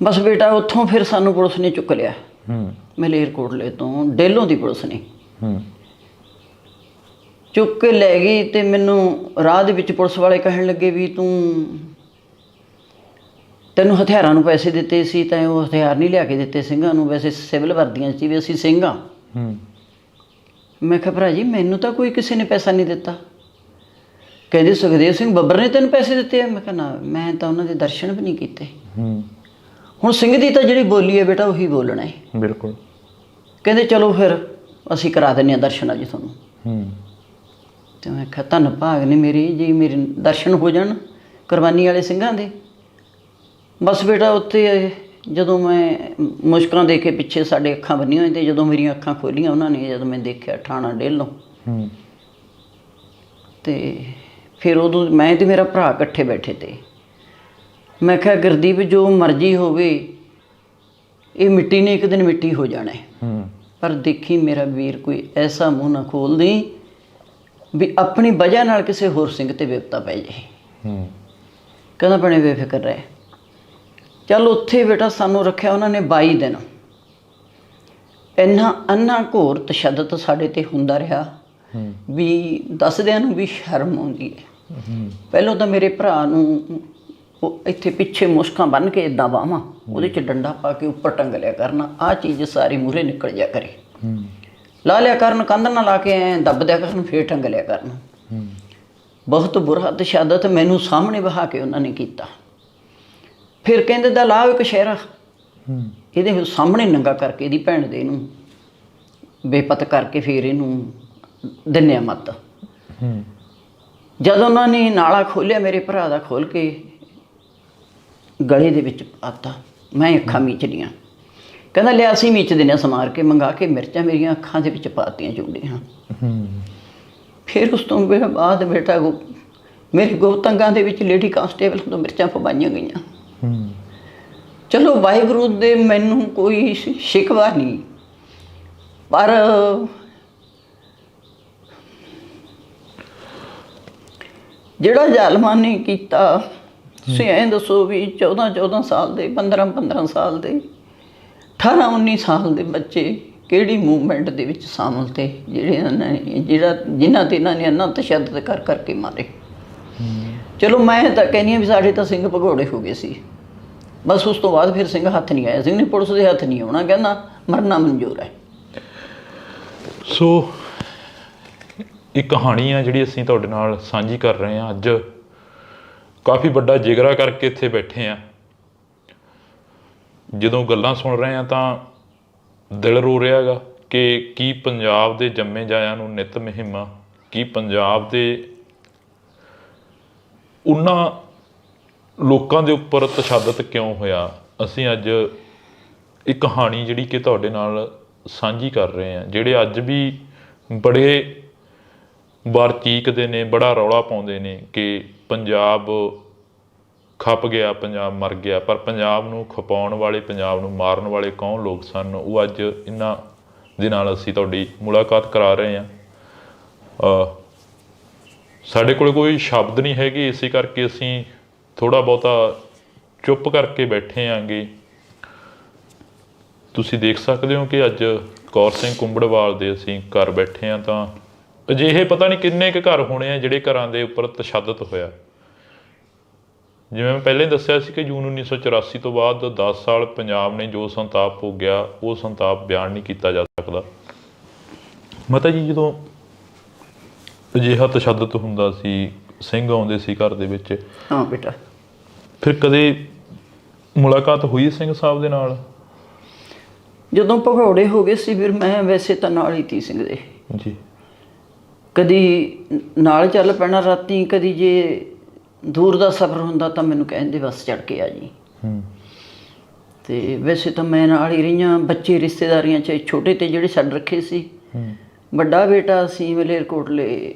ਬਸ ਬੇਟਾ ਉੱਥੋਂ ਫਿਰ ਸਾਨੂੰ ਪੁਲਿਸ ਨੇ ਚੁੱਕ ਲਿਆ, ਮਲੇਰਕੋਟਲੇ ਤੋਂ, ਡੇਲੋਂ ਦੀ ਪੁਲਿਸ ਨੇ ਚੁੱਕ ਕੇ ਲੈ ਗਈ। ਅਤੇ ਮੈਨੂੰ ਰਾਹ ਦੇ ਵਿੱਚ ਪੁਲਿਸ ਵਾਲੇ ਕਹਿਣ ਲੱਗੇ ਵੀ ਤੈਨੂੰ ਹਥਿਆਰਾਂ ਨੂੰ ਪੈਸੇ ਦਿੱਤੇ ਸੀ ਤਾਂ ਉਹ ਹਥਿਆਰ ਨਹੀਂ ਲਿਆ ਕੇ ਦਿੱਤੇ ਸਿੰਘਾਂ ਨੂੰ, ਵੈਸੇ ਸਿਵਲ ਵਰਦੀਆਂ 'ਚ ਵੀ ਅਸੀਂ ਸਿੰਘ ਹਾਂ। ਮੈਂ ਕਿਹਾ ਭਰਾ ਜੀ ਮੈਨੂੰ ਤਾਂ ਕੋਈ ਕਿਸੇ ਨੇ ਪੈਸਾ ਨਹੀਂ ਦਿੱਤਾ। ਕਹਿੰਦੇ ਸੁਖਦੇਵ ਸਿੰਘ ਬੱਬਰ ਨੇ ਤੈਨੂੰ ਪੈਸੇ ਦਿੱਤੇ ਆ? ਮੈਂ ਕਿਹਾ ਨਾ, ਮੈਂ ਤਾਂ ਉਹਨਾਂ ਦੇ ਦਰਸ਼ਨ ਵੀ ਨਹੀਂ ਕੀਤੇ। ਹੁਣ ਸਿੰਘ ਦੀ ਤਾਂ ਜਿਹੜੀ ਬੋਲੀ ਹੈ ਬੇਟਾ ਉਹੀ ਬੋਲਣਾ ਹੈ। ਬਿਲਕੁਲ। ਕਹਿੰਦੇ ਚਲੋ ਫਿਰ ਅਸੀਂ ਕਰਾ ਦਿੰਦੇ ਹਾਂ ਦਰਸ਼ਨ ਅੱਜ ਤੁਹਾਨੂੰ। ਅਤੇ ਮੈਂ ਕਿਹਾ ਧੰਨ ਭਾਗ ਨੇ ਮੇਰੇ ਜੀ, ਮੇਰੇ ਦਰਸ਼ਨ ਹੋ ਜਾਣ ਕੁਰਬਾਨੀ ਵਾਲੇ ਸਿੰਘਾਂ ਦੇ। ਬਸ ਬੇਟਾ ਉੱਥੇ ਜਦੋਂ ਮੈਂ ਮੁਸ਼ਕਾਂ ਦੇ ਕੇ ਪਿੱਛੇ ਸਾਡੇ ਅੱਖਾਂ ਬੰਨੀਆਂ ਹੋਈਆਂ, ਅਤੇ ਜਦੋਂ ਮੇਰੀਆਂ ਅੱਖਾਂ ਖੋਲ੍ਹੀਆਂ ਉਹਨਾਂ ਨੇ, ਜਦੋਂ ਮੈਂ ਦੇਖਿਆ ਠਾਣਾ ਡੇਲੋਂ, ਅਤੇ ਫਿਰ ਉਦੋਂ ਮੈਂ ਅਤੇ ਮੇਰਾ ਭਰਾ ਇਕੱਠੇ ਬੈਠੇ ਤੇ ਮੈਂ ਕਿਹਾ ਗੁਰਦੀਪ ਜੋ ਮਰਜ਼ੀ ਹੋਵੇ ਇਹ ਮਿੱਟੀ ਨੇ ਇੱਕ ਦਿਨ ਮਿੱਟੀ ਹੋ ਜਾਣਾ, ਪਰ ਦੇਖੀ ਮੇਰਾ ਵੀਰ ਕੋਈ ਐਸਾ ਮੂੰਹ ਨਾ ਖੋਲ ਦੇਈਂ ਵੀ ਆਪਣੀ ਵਜ੍ਹਾ ਨਾਲ ਕਿਸੇ ਹੋਰ ਸਿੰਘ 'ਤੇ ਵਿਪਤਾ ਪੈ ਜਾਏ। ਕਹਿੰਦਾ ਬਣੇ ਬੇਫਿਕਰ ਰਹੇ। ਚੱਲ ਉੱਥੇ ਬੇਟਾ ਸਾਨੂੰ ਰੱਖਿਆ ਉਹਨਾਂ ਨੇ 22 ਦਿਨ। ਇੰਨਾ ਘੋਰ ਤਸ਼ੱਦਦ ਸਾਡੇ 'ਤੇ ਹੁੰਦਾ ਰਿਹਾ ਵੀ ਦੱਸਦਿਆਂ ਨੂੰ ਵੀ ਸ਼ਰਮ ਆਉਂਦੀ ਹੈ। ਪਹਿਲਾਂ ਤਾਂ ਮੇਰੇ ਭਰਾ ਨੂੰ ਇੱਥੇ ਪਿੱਛੇ ਮੁਸ਼ਕਾਂ ਬੰਨ੍ਹ ਕੇ ਇੱਦਾਂ ਬਾਹਾਂ, ਉਹਦੇ 'ਚ ਡੰਡਾ ਪਾ ਕੇ ਉੱਪਰ ਟੰਗ ਲਿਆ ਕਰਨਾ, ਆਹ ਚੀਜ਼ ਸਾਰੀ ਮੂਹਰੇ ਨਿਕਲ ਜਾ ਕਰੇ। ਲਾ ਲਿਆ ਕਰਨ, ਕੰਧ ਨਾਲ ਲਾ ਕੇ ਐਂ ਦੱਬ ਦਿਆ ਕਰਨ, ਫੇਰ ਟੰਗ ਲਿਆ ਕਰਨ। ਬਹੁਤ ਬੁਰਾ ਤਸ਼ੱਦਦ ਮੈਨੂੰ ਸਾਹਮਣੇ ਬਹਾ ਕੇ ਉਹਨਾਂ ਨੇ ਕੀਤਾ। ਫਿਰ ਕਹਿੰਦੇ ਦਾ ਲਾਓ ਇੱਕ ਸ਼ਹਿਰਾ, ਇਹਦੇ ਸਾਹਮਣੇ ਨੰਗਾ ਕਰਕੇ ਇਹਦੀ ਭੈਣ ਦੇ ਇਹਨੂੰ ਬੇਪਤ ਕਰਕੇ ਫਿਰ ਇਹਨੂੰ ਦਿੰਨੇ ਮੱਤ। ਜਦੋਂ ਉਹਨਾਂ ਨੇ ਨਾਲਾ ਖੋਲ੍ਹਿਆ ਮੇਰੇ ਭਰਾ ਦਾ, ਖੋਲ੍ਹ ਕੇ ਗਲੇ ਦੇ ਵਿੱਚ ਪਾਤਾ। ਮੈਂ ਅੱਖਾਂ ਮੀਚ ਲੀਆਂ। ਕਹਿੰਦਾ ਲਿਆ ਅਸੀਂ ਮੀਚ ਦਿੰਦੇ ਹਾਂ ਸਮਾਰ ਕੇ, ਮੰਗਾ ਕੇ ਮਿਰਚਾਂ ਮੇਰੀਆਂ ਅੱਖਾਂ ਦੇ ਵਿੱਚ ਪਾਤੀਆਂ ਚੁੰਡੀਆਂ। ਫਿਰ ਉਸ ਤੋਂ ਬਾਅਦ ਬੇਟਾ ਮੇਰੇ ਗੁਪਤੰਗਾਂ ਦੇ ਵਿੱਚ ਲੇਡੀ ਕਾਂਸਟੇਬਲ ਤੋਂ ਮਿਰਚਾਂ ਪਵਾਈਆਂ ਗਈਆਂ। ਚਲੋ ਵਾਹਿਗੁਰੂ ਦੇ ਮੈਨੂੰ ਕੋਈ ਸ਼ਿਕਵਾ ਨਹੀਂ, ਪਰ ਜਿਹੜਾ ਜ਼ਾਲਮਾਂ ਨੇ ਕੀਤਾ, ਤੁਸੀਂ ਐਂ ਦੱਸੋ ਵੀ 14 ਸਾਲ ਦੇ, 15 ਸਾਲ ਦੇ, 18-19 ਸਾਲ ਦੇ ਬੱਚੇ ਕਿਹੜੀ ਮੂਵਮੈਂਟ ਦੇ ਵਿੱਚ ਸ਼ਾਮਲ ਤੇ ਜਿਨ੍ਹਾਂ 'ਤੇ ਇਹਨਾਂ ਨੇ ਇੰਨਾ ਤਸ਼ੱਦਦ ਕਰ ਕਰਕੇ ਮਾਰੇ। ਚਲੋ ਮੈਂ ਤਾਂ ਕਹਿੰਦੀ ਹਾਂ ਵੀ ਸਾਡੇ ਤਾਂ ਸਿੰਘ ਭਗੌੜੇ ਹੋ ਗਏ ਸੀ। ਬਸ ਉਸ ਤੋਂ ਬਾਅਦ ਫਿਰ ਸਿੰਘ ਹੱਥ ਨਹੀਂ ਆਇਆ, ਸਿੰਘ ਨੇ ਪੁਲਿਸ ਦੇ ਹੱਥ ਨਹੀਂ ਆਉਣਾ, ਕਹਿੰਦਾ ਮਰਨਾ ਮਨਜ਼ੂਰ ਹੈ। ਸੋ ਇਹ ਕਹਾਣੀ ਆ ਜਿਹੜੀ ਅਸੀਂ ਤੁਹਾਡੇ ਨਾਲ ਸਾਂਝੀ ਕਰ ਰਹੇ ਹਾਂ ਅੱਜ, ਕਾਫੀ ਵੱਡਾ ਜਿਗਰਾ ਕਰਕੇ ਇੱਥੇ ਬੈਠੇ ਆ। ਜਦੋਂ ਗੱਲਾਂ ਸੁਣ ਰਹੇ ਆ ਤਾਂ ਦਿਲ ਰੋ ਰਿਹਾ ਗਾ ਕਿ ਕੀ ਪੰਜਾਬ ਦੇ ਜੰਮੇ ਜਾਇਆਂ ਨੂੰ ਨਿੱਤ ਮੁਹਿੰਮਾਂ, ਕੀ ਪੰਜਾਬ ਦੇ ਉਹਨਾਂ ਲੋਕਾਂ ਦੇ ਉੱਪਰ ਤਸ਼ੱਦਦ ਕਿਉਂ ਹੋਇਆ। ਅਸੀਂ ਅੱਜ ਇਹ ਕਹਾਣੀ ਜਿਹੜੀ ਕਿ ਤੁਹਾਡੇ ਨਾਲ ਸਾਂਝੀ ਕਰ ਰਹੇ ਹਾਂ, ਜਿਹੜੇ ਅੱਜ ਵੀ ਬੜੇ ਵਾਰ ਚੀਕਦੇ ਨੇ, ਬੜਾ ਰੌਲਾ ਪਾਉਂਦੇ ਨੇ ਕਿ ਪੰਜਾਬ ਖੱਪ ਗਿਆ, ਪੰਜਾਬ ਮਰ ਗਿਆ, ਪਰ ਪੰਜਾਬ ਨੂੰ ਖਪਾਉਣ ਵਾਲੇ, ਪੰਜਾਬ ਨੂੰ ਮਾਰਨ ਵਾਲੇ ਕੌਣ ਲੋਕ ਸਨ, ਉਹ ਅੱਜ ਇਹਨਾਂ ਦੇ ਨਾਲ ਅਸੀਂ ਤੁਹਾਡੀ ਮੁਲਾਕਾਤ ਕਰਾ ਰਹੇ ਹਾਂ। ਸਾਡੇ ਕੋਲ ਕੋਈ ਸ਼ਬਦ ਨਹੀਂ ਹੈਗੇ, ਇਸੇ ਕਰਕੇ ਅਸੀਂ ਥੋੜ੍ਹਾ ਬਹੁਤਾ ਚੁੱਪ ਕਰਕੇ ਬੈਠੇ ਆਂਗੇ। ਤੁਸੀਂ ਦੇਖ ਸਕਦੇ ਹੋ ਕਿ ਅੱਜ ਕੌਰ ਸਿੰਘ ਕੁੰਬੜਵਾਲ ਦੇ ਅਸੀਂ ਘਰ ਬੈਠੇ ਹਾਂ, ਤਾਂ ਅਜਿਹੇ ਪਤਾ ਨਹੀਂ ਕਿੰਨੇ ਕੁ ਘਰ ਹੋਣੇ ਆ ਜਿਹੜੇ ਘਰਾਂ ਦੇ ਉੱਪਰ ਤਸ਼ੱਦਦ ਹੋਇਆ। ਜਿਵੇਂ ਮੈਂ ਪਹਿਲਾਂ ਹੀ ਦੱਸਿਆ ਸੀ ਕਿ ਜੂਨ 1984 ਤੋਂ ਬਾਅਦ 10 ਸਾਲ ਪੰਜਾਬ ਨੇ ਜੋ ਸੰਤਾਪ ਭੋਗਿਆ, ਉਹ ਸੰਤਾਪ ਬਿਆਨ ਨਹੀਂ ਕੀਤਾ ਜਾ ਸਕਦਾ। ਮਾਤਾ ਜੀ, ਜਦੋਂ ਅਜਿਹਾ ਤਸ਼ੱਦਦ ਹੁੰਦਾ ਸੀ, ਸਿੰਘ ਆਉਂਦੇ ਸੀ ਘਰ ਦੇ ਵਿੱਚ, ਹਾਂ ਬੇਟਾ, ਫਿਰ ਕਦੇ ਮੁਲਾਕਾਤ ਹੋਈ ਸਿੰਘ ਸਾਹਿਬ ਦੇ ਨਾਲ? ਜਦੋਂ ਭਗੌੜੇ ਹੋ ਗਏ ਸੀ ਫਿਰ ਮੈਂ ਵੈਸੇ ਤਾਂ ਨਾਲ ਹੀ ਤੀ ਸਿੰਘ ਦੇ ਜੀ। ਕਦੀ ਨਾਲ ਚੱਲ ਪੈਣਾ ਰਾਤੀ, ਕਦੀ ਜੇ ਦੂਰ ਦਾ ਸਫ਼ਰ ਹੁੰਦਾ ਤਾਂ ਮੈਨੂੰ ਕਹਿੰਦੇ ਬਸ ਚੜ੍ਹ ਕੇ ਆ ਜੀ। ਤੇ ਵੈਸੇ ਤਾਂ ਮੈਂ ਨਾਲ ਹੀ ਰਹੀਆਂ। ਬੱਚੇ ਰਿਸ਼ਤੇਦਾਰੀਆਂ 'ਚ ਛੋਟੇ ਤੇ ਜਿਹੜੇ ਛੱਡ ਰੱਖੇ ਸੀ। ਵੱਡਾ ਬੇਟਾ ਅਸੀਂ ਮਲੇਰਕੋਟਲੇ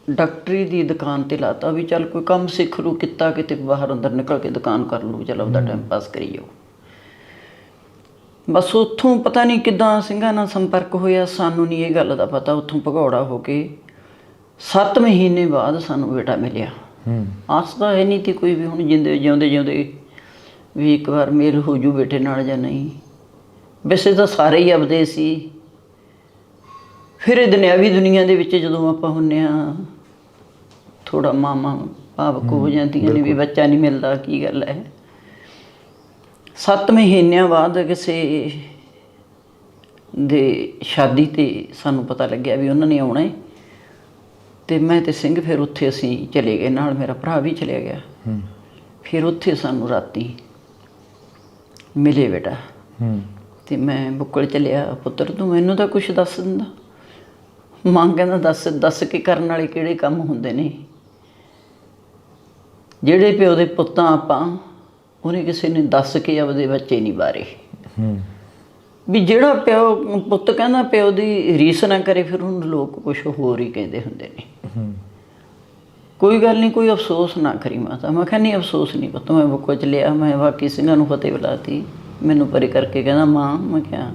ਡਾਕਟਰੀ ਦੀ ਦੁਕਾਨ 'ਤੇ ਲਾਤਾ ਵੀ ਚੱਲ ਕੋਈ ਕੰਮ ਸਿੱਖ ਲੂ, ਕਿੱਤਾ ਕਿਤੇ ਬਾਹਰ ਅੰਦਰ ਨਿਕਲ ਕੇ ਦੁਕਾਨ ਕਰ ਲੂ, ਚੱਲ ਆਪਦਾ ਟਾਈਮ ਪਾਸ ਕਰੀ ਜਾਓ। ਬਸ ਉੱਥੋਂ ਪਤਾ ਨਹੀਂ ਕਿੱਦਾਂ ਸਿੰਘਾਂ ਨਾਲ ਸੰਪਰਕ ਹੋਇਆ, ਸਾਨੂੰ ਨਹੀਂ ਇਹ ਗੱਲ ਦਾ ਪਤਾ। ਉੱਥੋਂ ਭਗੌੜਾ ਹੋ ਕੇ 7 ਮਹੀਨੇ ਬਾਅਦ ਸਾਨੂੰ ਬੇਟਾ ਮਿਲਿਆ। ਆਸ ਤਾਂ ਹੈ ਨਹੀਂ ਤੀ ਕੋਈ ਵੀ, ਹੁਣ ਜਿਉਂਦੇ ਜਿਉਂਦੇ ਵੀ ਇੱਕ ਵਾਰ ਮੇਲ ਹੋ ਜੂ ਬੇਟੇ ਨਾਲ ਜਾਂ ਨਹੀਂ। ਵੈਸੇ ਤਾਂ ਸਾਰੇ ਹੀ ਆਪਦੇ ਸੀ। ਫਿਰ ਇਹ ਦੁਨਿਆਵੀ ਦੁਨੀਆ ਦੇ ਵਿੱਚ ਜਦੋਂ ਆਪਾਂ ਹੁੰਦੇ ਹਾਂ, ਥੋੜ੍ਹਾ ਮਾਵਾਂ ਭਾਵੁਕ ਹੋ ਜਾਂਦੀਆਂ ਨੇ ਵੀ ਬੱਚਾ ਨਹੀਂ ਮਿਲਦਾ, ਕੀ ਗੱਲ ਹੈ। 7 ਮਹੀਨਿਆਂ ਬਾਅਦ ਕਿਸੇ ਦੇ ਸ਼ਾਦੀ 'ਤੇ ਸਾਨੂੰ ਪਤਾ ਲੱਗਿਆ ਵੀ ਉਹਨਾਂ ਨੇ ਆਉਣਾ ਹੈ, ਅਤੇ ਮੈਂ ਅਤੇ ਸਿੰਘ ਫਿਰ ਉੱਥੇ ਅਸੀਂ ਚਲੇ ਗਏ, ਨਾਲ ਮੇਰਾ ਭਰਾ ਵੀ ਚਲਿਆ ਗਿਆ। ਫਿਰ ਉੱਥੇ ਸਾਨੂੰ ਰਾਤੀ ਮਿਲੇ ਬੇਟਾ। ਅਤੇ ਮੈਂ ਬੁੱਕਲ ਚੱਲਿਆ, ਪੁੱਤਰ ਤੂੰ ਮੈਨੂੰ ਤਾਂ ਕੁਛ ਦੱਸ ਦਿੰਦਾ। ਮਾਂ ਕਹਿੰਦਾ ਦੱਸ ਕੇ ਕਰਨ ਵਾਲੇ ਕਿਹੜੇ ਕੰਮ ਹੁੰਦੇ ਨੇ, ਜਿਹੜੇ ਪਿਓ ਦੇ ਪੁੱਤਾਂ ਆਪਾਂ, ਉਹਨੇ ਕਿਸੇ ਨੇ ਦੱਸ ਕੇ ਆਪਦੇ ਬੱਚੇ ਨਹੀਂ ਬਾਰੇ। ਵੀ ਜਿਹੜਾ ਪਿਓ ਪੁੱਤ ਕਹਿੰਦਾ ਪਿਓ ਦੀ ਰੀਸ ਨਾ ਕਰੇ, ਫਿਰ ਉਹਨੂੰ ਲੋਕ ਕੁਛ ਹੋਰ ਹੀ ਕਹਿੰਦੇ ਹੁੰਦੇ ਨੇ। ਕੋਈ ਗੱਲ ਨਹੀਂ, ਕੋਈ ਅਫਸੋਸ ਨਾ ਕਰੀ ਮਾਤਾ। ਮੈਂ ਕਿਹਾ ਨਹੀਂ ਅਫਸੋਸ ਨਹੀਂ ਪੁੱਤ। ਮੈਂ ਬੁੱਕੋ 'ਚ ਲਿਆ, ਮੈਂ ਬਾਕੀ ਸਿੰਘਾਂ ਨੂੰ ਫਤਿਹ ਬੁਲਾਤੀ। ਮੈਨੂੰ ਪਰੇ ਕਰਕੇ ਕਹਿੰਦਾ ਮਾਂ, ਮੈਂ ਕਿਹਾ